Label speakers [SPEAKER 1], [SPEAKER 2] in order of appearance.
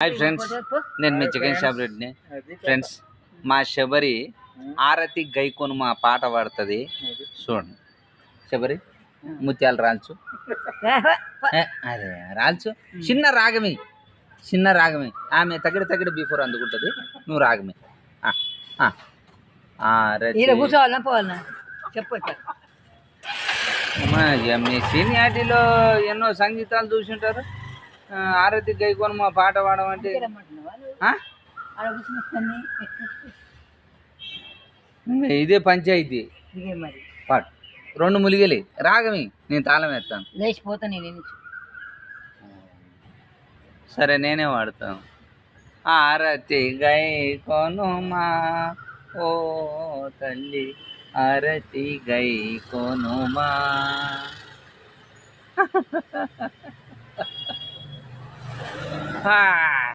[SPEAKER 1] Hi friends, నేను మీ chicken shop రెడ్డిని. Friends, మా శబరి ఆరతి గైకోను మా పాట పాడుతుంది చూడండి. శబరి ముత్యాలు రాల్చు, అదే రాల్చు, చిన్న రాగమే, చిన్న రాగమే. ఆమె తగిడి తగిడి బిఫోర్ అందుకుంటుంది, నువ్వు రాగమే. మీ సీనియారిటీలో ఎన్నో సంగీతాలు చూసింటారు. ఆరతి గైకోను మా పాట పాడమంటే ఇదే పంచాయతీ పాడు. రెండు ములిగలి రాగమి, నేను తాళం వేస్తాను.
[SPEAKER 2] లేచిపోతా.
[SPEAKER 1] సరే, నేనే వాడతాను. ఆరతి గైకోను మా ఓ తల్లి, ఆరతి గైకోను మా.